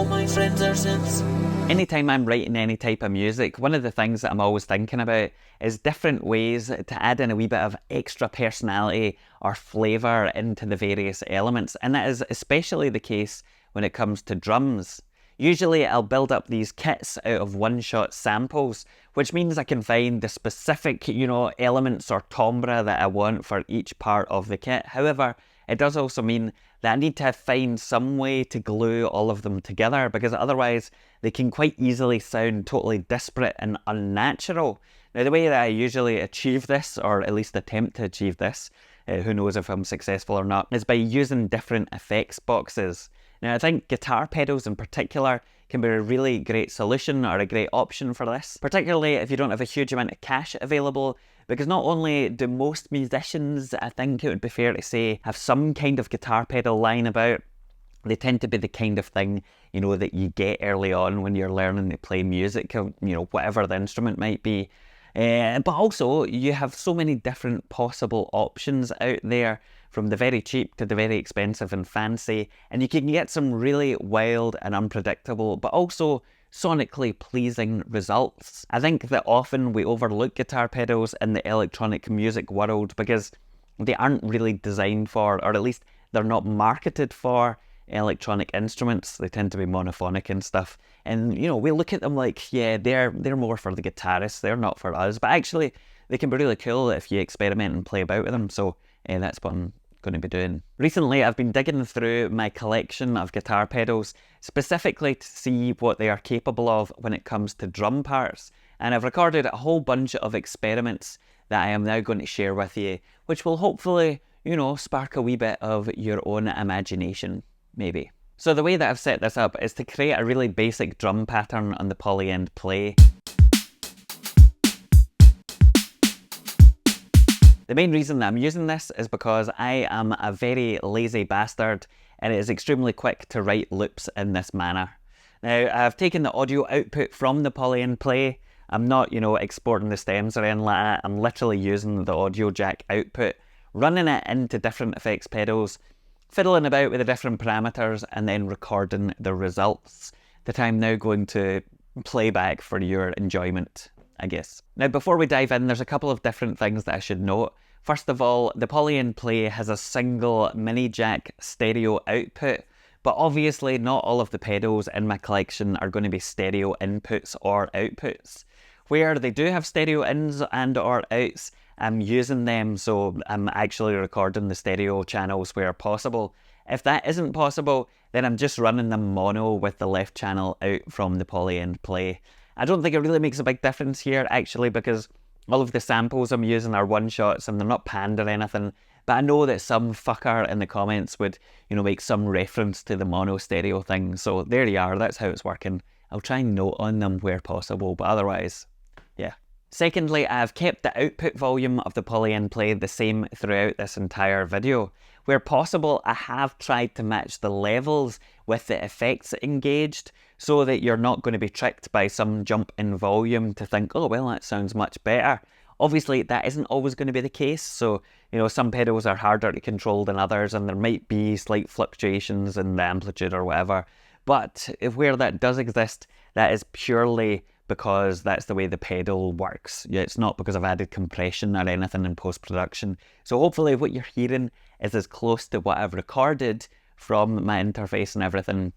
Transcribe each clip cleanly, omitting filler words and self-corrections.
my friends are simps. Anytime I'm writing any type of music, one of the things that I'm always thinking about is different ways to add in a wee bit of extra personality or flavour into the various elements, and that is especially the case when it comes to drums. Usually I'll build up these kits out of one-shot samples, which means I can find the specific, elements or timbre that I want for each part of the kit. However, it does also mean that I need to find some way to glue all of them together, because otherwise they can quite easily sound totally disparate and unnatural. Now, the way that I usually achieve this, or at least attempt to achieve this, who knows if I'm successful or not, is by using different effects boxes. Now, I think guitar pedals in particular can be a really great solution or a great option for this, particularly if you don't have a huge amount of cash available, because not only do most musicians, I think it would be fair to say, have some kind of guitar pedal lying about, they tend to be the kind of thing, that you get early on when you're learning to play music, whatever the instrument might be. But also, you have so many different possible options out there, from the very cheap to the very expensive and fancy, and you can get some really wild and unpredictable, but also sonically pleasing results. I think that often we overlook guitar pedals in the electronic music world because they aren't really designed for, or at least they're not marketed for, electronic instruments. They tend to be monophonic and stuff, and we look at them like, yeah, they're more for the guitarists, they're not for us, but actually they can be really cool if you experiment and play about with them. So that's what I'm going to be doing. Recently I've been digging through my collection of guitar pedals specifically to see what they are capable of when it comes to drum parts, and I've recorded a whole bunch of experiments that I am now going to share with you, which will hopefully spark a wee bit of your own imagination, maybe. So the way that I've set this up is to create a really basic drum pattern on the polyend play. The main reason that I'm using this is because I am a very lazy bastard, and it is extremely quick to write loops in this manner. Now, I've taken the audio output from the polyend play. I'm not, exporting the stems or anything like that. I'm literally using the audio jack output, running it into different effects pedals, fiddling about with the different parameters, and then recording the results that I'm now going to play back for your enjoyment, I guess. Now, before we dive in, there's a couple of different things that I should note. First of all, the polyend play has a single mini jack stereo output, but obviously not all of the pedals in my collection are going to be stereo inputs or outputs. Where they do have stereo ins and or outs, I'm using them, so I'm actually recording the stereo channels where possible. If that isn't possible, then I'm just running them mono with the left channel out from the polyend play. I don't think it really makes a big difference here, actually, because all of the samples I'm using are one-shots and they're not panned or anything, but I know that some fucker in the comments would, make some reference to the mono stereo thing, so there you are, that's how it's working. I'll try and note on them where possible, but otherwise, yeah. Secondly, I've kept the output volume of the polyend play the same throughout this entire video. Where possible, I have tried to match the levels with the effects engaged, so that you're not going to be tricked by some jump in volume to think, oh well, that sounds much better. Obviously that isn't always going to be the case, so some pedals are harder to control than others, and there might be slight fluctuations in the amplitude or whatever, but where that does exist, that is purely because that's the way the pedal works. It's not because I've added compression or anything in post-production. So hopefully what you're hearing is as close to what I've recorded from my interface and everything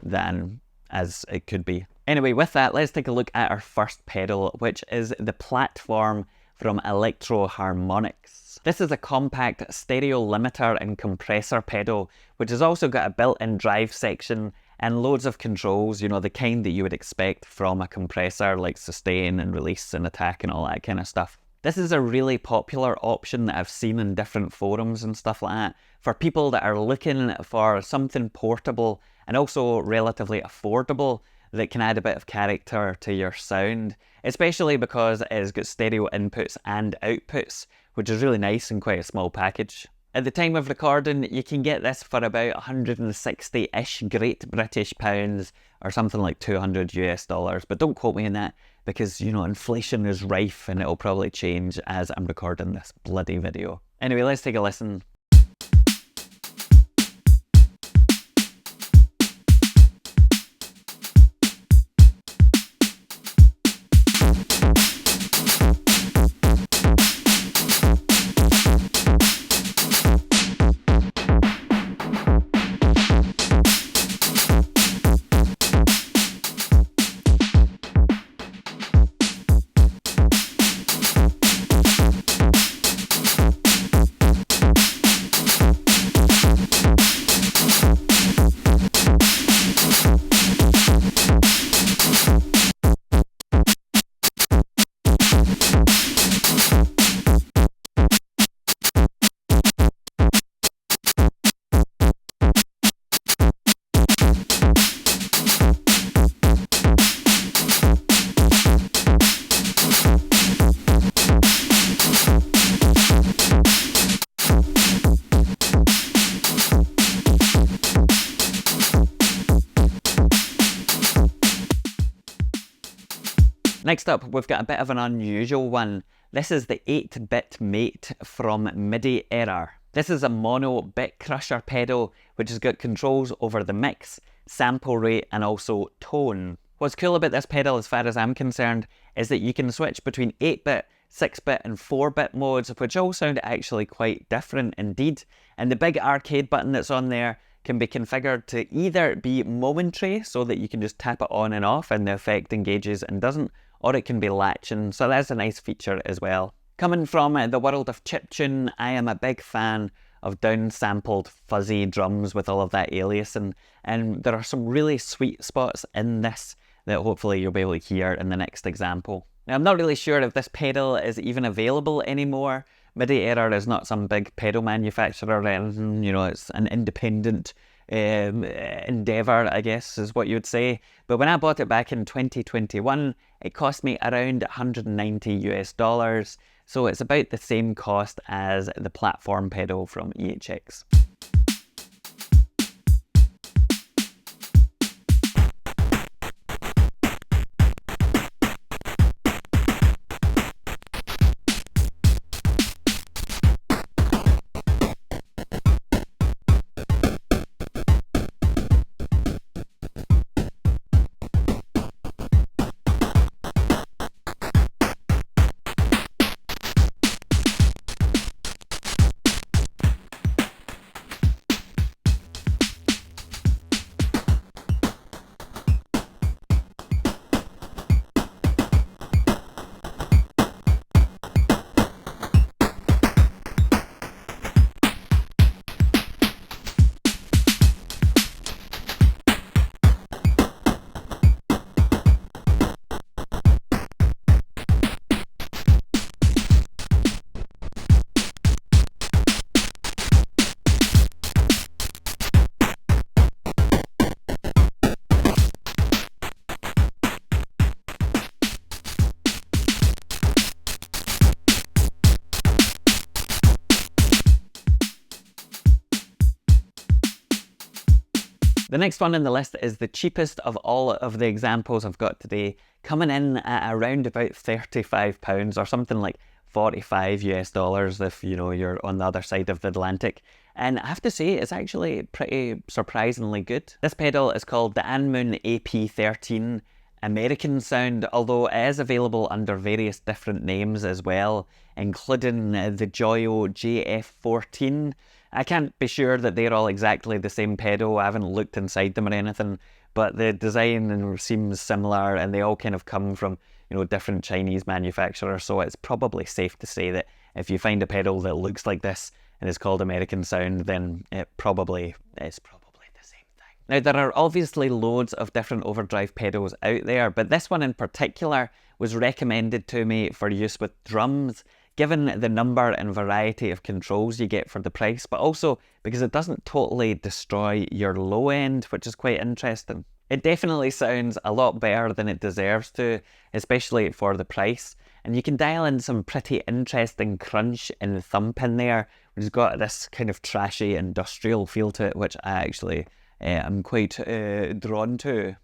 than as it could be. Anyway, with that, let's take a look at our first pedal, which is the Platform from Electro Harmonics. This is a compact stereo limiter and compressor pedal, which has also got a built-in drive section and loads of controls, the kind that you would expect from a compressor, like sustain and release and attack and all that kind of stuff. This is a really popular option that I've seen in different forums and stuff like that, for people that are looking for something portable and also relatively affordable that can add a bit of character to your sound, especially because it's got stereo inputs and outputs, which is really nice and quite a small package. At the time of recording, you can get this for about 160-ish Great British pounds, or something like $200 US, but don't quote me on that, because, inflation is rife and it'll probably change as I'm recording this bloody video. Anyway, let's take a listen. Next up, we've got a bit of an unusual one. This is the 8-bit mate from MidiError. This is a mono bit crusher pedal which has got controls over the mix, sample rate and also tone. What's cool about this pedal as far as I'm concerned is that you can switch between 8-bit, 6-bit and 4-bit modes, which all sound actually quite different indeed. And the big arcade button that's on there can be configured to either be momentary so that you can just tap it on and off and the effect engages and doesn't, or it can be latching, so that's a nice feature as well. Coming from the world of chiptune, I am a big fan of downsampled fuzzy drums with all of that aliasing, and there are some really sweet spots in this that hopefully you'll be able to hear in the next example. Now, I'm not really sure if this pedal is even available anymore. MidiError is not some big pedal manufacturer, and you know, it's an independent endeavor, I guess is what you would say. But when I bought it back in 2021, it cost me around $190 US, so it's about the same cost as the platform pedal from EHX. The next one on the list is the cheapest of all of the examples I've got today, coming in at around about £35 or something like 45 US dollars if you know you're on the other side of the Atlantic. And I have to say it's actually pretty surprisingly good. This pedal is called the Anmoon AP13 American Sound, although it is available under various different names as well, including the Joyo JF14. I can't be sure that they're all exactly the same pedal. I haven't looked inside them or anything, but the design seems similar and they all kind of come from, you know, different Chinese manufacturers, so it's probably safe to say that if you find a pedal that looks like this and is called American Sound, then it probably is the same thing. Now, there are obviously loads of different overdrive pedals out there, but this one in particular was recommended to me for use with drums, given the number and variety of controls you get for the price, but also because it doesn't totally destroy your low end, which is quite interesting. It definitely sounds a lot better than it deserves to, especially for the price. And you can dial in some pretty interesting crunch in the thump in there, which has got this kind of trashy industrial feel to it, which I actually am quite drawn to.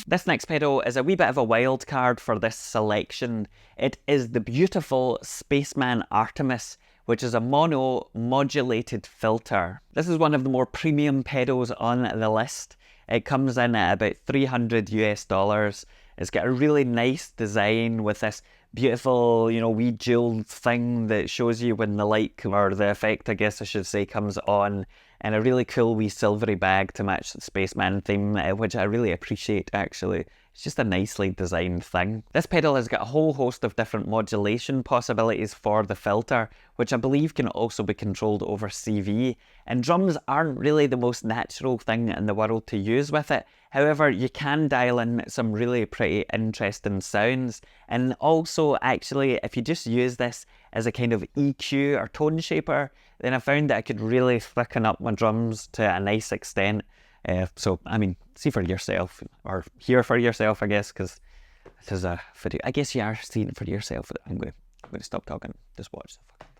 This next pedal is a wee bit of a wild card for this selection. It is the beautiful Spaceman Artemis, which is a mono modulated filter. This is one of the more premium pedals on the list. It comes in at about 300 US dollars. It's got a really nice design with this beautiful, you know, wee jeweled thing that shows you when the light, or the effect I guess I should say, comes on, and a really cool wee silvery bag to match the Spaceman theme, which I really appreciate actually. It's just a nicely designed thing. This pedal has got a whole host of different modulation possibilities for the filter, which I believe can also be controlled over CV, and drums aren't really the most natural thing in the world to use with it. However, you can dial in some really pretty interesting sounds, and also actually if you just use this as a kind of EQ or tone shaper, then I found that I could really thicken up my drums to a nice extent. So, I mean, see for yourself, or hear for yourself, I guess, because this is a video. I guess you are seeing it for yourself. I'm going to stop talking. Just watch the fucking thing.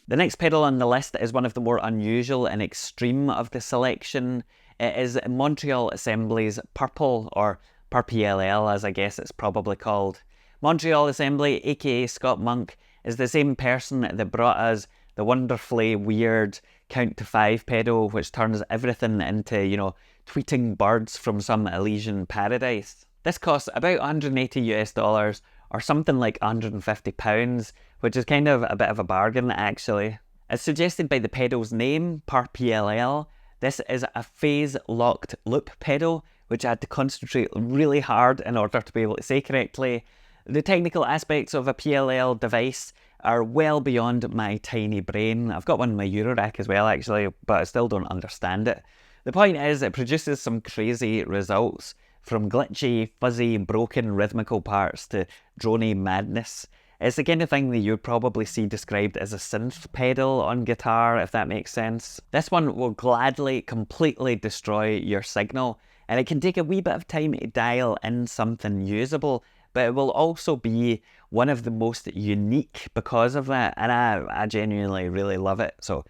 The next pedal on the list is one of the more unusual and extreme of the selection. It is Montreal Assembly's PURPLL, or PURPLL as I guess it's probably called. Montreal Assembly, aka Scott Monk, is the same person that brought us the wonderfully weird count to 5 pedal, which turns everything into, you know, tweeting birds from some Elysian paradise. This costs about $180 or something like £150, which is kind of a bit of a bargain actually. As suggested by the pedal's name, PURPLL, this is a phase-locked loop pedal, which I had to concentrate really hard in order to be able to say correctly. The technical aspects of a PLL device are well beyond my tiny brain. I've got one in my Eurorack as well actually, but I still don't understand it. The point is, it produces some crazy results, from glitchy, fuzzy, broken rhythmical parts to drony madness. It's the kind of thing that you'd probably see described as a synth pedal on guitar, if that makes sense. This one will gladly completely destroy your signal, and it can take a wee bit of time to dial in something usable, but it will also be one of the most unique because of that, and I genuinely really love it, so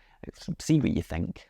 see what you think.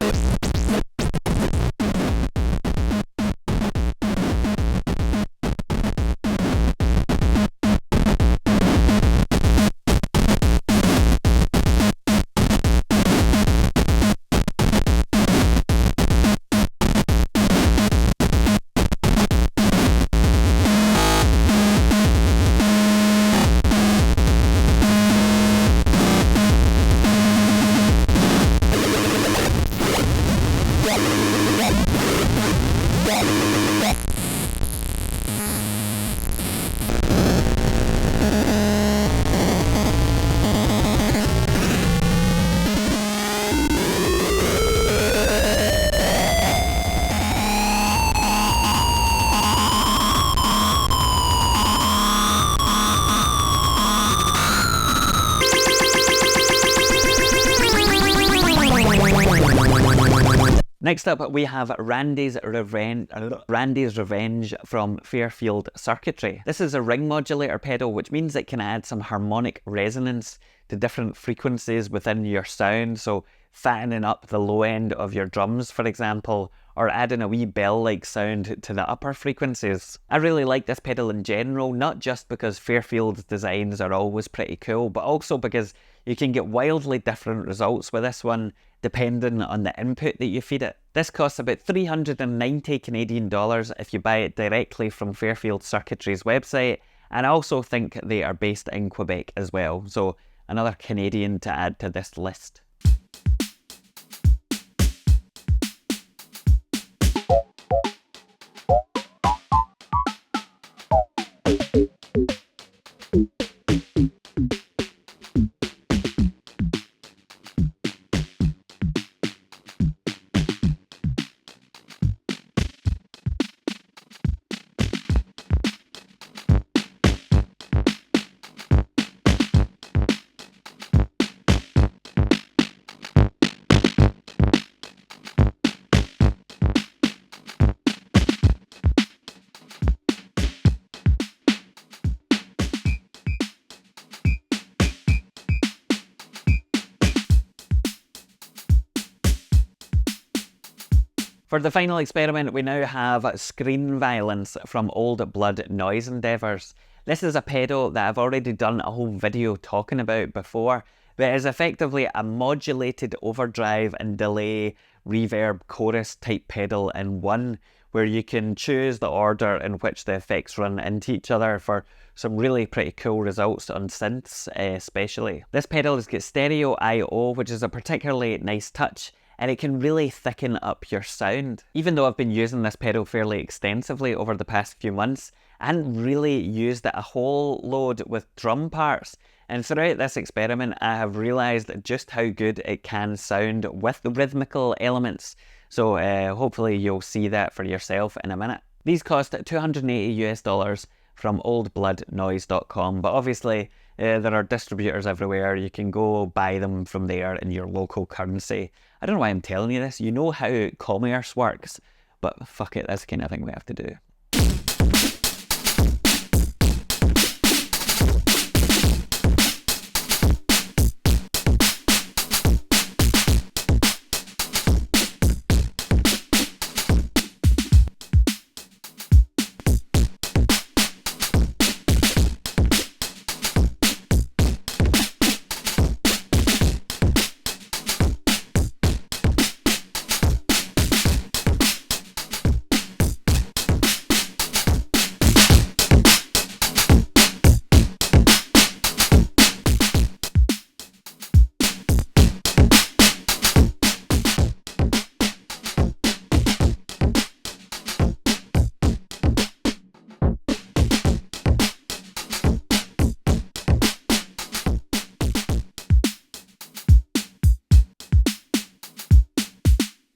Next up, we have Randy's Revenge from Fairfield Circuitry. This is a ring modulator pedal, which means it can add some harmonic resonance to different frequencies within your sound, so fattening up the low end of your drums, for example, or adding a wee bell-like sound to the upper frequencies. I really like this pedal in general, not just because Fairfield's designs are always pretty cool, but also because you can get wildly different results with this one depending on the input that you feed it. This costs about 390 Canadian dollars if you buy it directly from Fairfield Circuitry's website, and I also think they are based in Quebec as well, so another Canadian to add to this list. For the final experiment, we now have Screen Violence from Old Blood Noise Endeavours. This is a pedal that I've already done a whole video talking about before, but it is effectively a modulated overdrive and delay reverb chorus type pedal in one, where you can choose the order in which the effects run into each other for some really pretty cool results on synths especially. This pedal has got stereo I/O, which is a particularly nice touch, and it can really thicken up your sound. Even though I've been using this pedal fairly extensively over the past few months, I hadn't really used it a whole load with drum parts. And throughout this experiment, I have realised just how good it can sound with the rhythmical elements. So hopefully you'll see that for yourself in a minute. These cost $280 from oldbloodnoise.com, but obviously there are distributors everywhere. You can go buy them from there in your local currency. I don't know why I'm telling you this. You know how commerce works, but fuck it, that's the kind of thing we have to do.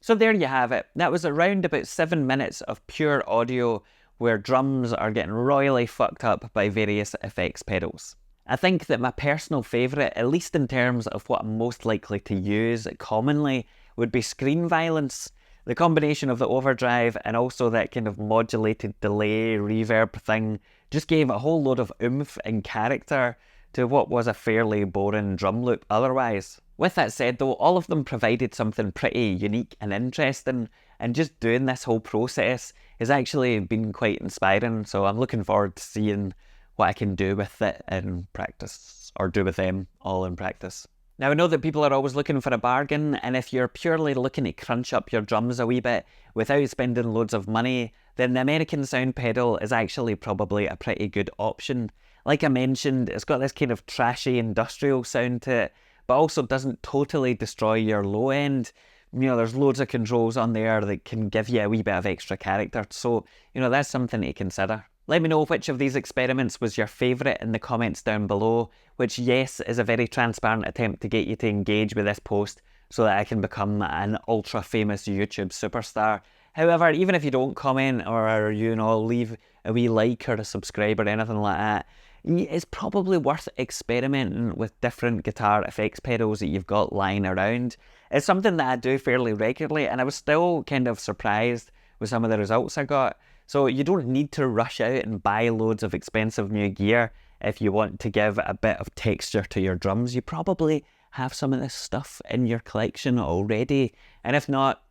So there you have it. That was around about 7 minutes of pure audio where drums are getting royally fucked up by various effects pedals. I think that my personal favourite, at least in terms of what I'm most likely to use commonly, would be Screen Violence. The combination of the overdrive and also that kind of modulated delay reverb thing just gave a whole load of oomph and character to what was a fairly boring drum loop otherwise. With that said though, all of them provided something pretty unique and interesting, and just doing this whole process has actually been quite inspiring, so I'm looking forward to seeing what I can do with it in practice, or do with them all in practice. Now I know that people are always looking for a bargain, and if you're purely looking to crunch up your drums a wee bit without spending loads of money, then the American Sound pedal is actually probably a pretty good option. Like I mentioned, it's got this kind of trashy industrial sound to it, but also doesn't totally destroy your low end. You know, there's loads of controls on there that can give you a wee bit of extra character, so, you know, that's something to consider. Let me know which of these experiments was your favourite in the comments down below, which, yes, is a very transparent attempt to get you to engage with this post so that I can become an ultra famous YouTube superstar. However, even if you don't comment or, you know, leave a wee like or a subscribe or anything like that, it's probably worth experimenting with different guitar effects pedals that you've got lying around. It's something that I do fairly regularly, and I was still kind of surprised with some of the results I got. So you don't need to rush out and buy loads of expensive new gear if you want to give a bit of texture to your drums. You probably have some of this stuff in your collection already, and if not,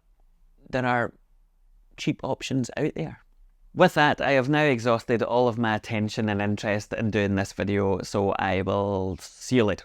there are cheap options out there. With that, I have now exhausted all of my attention and interest in doing this video, so I will see you later.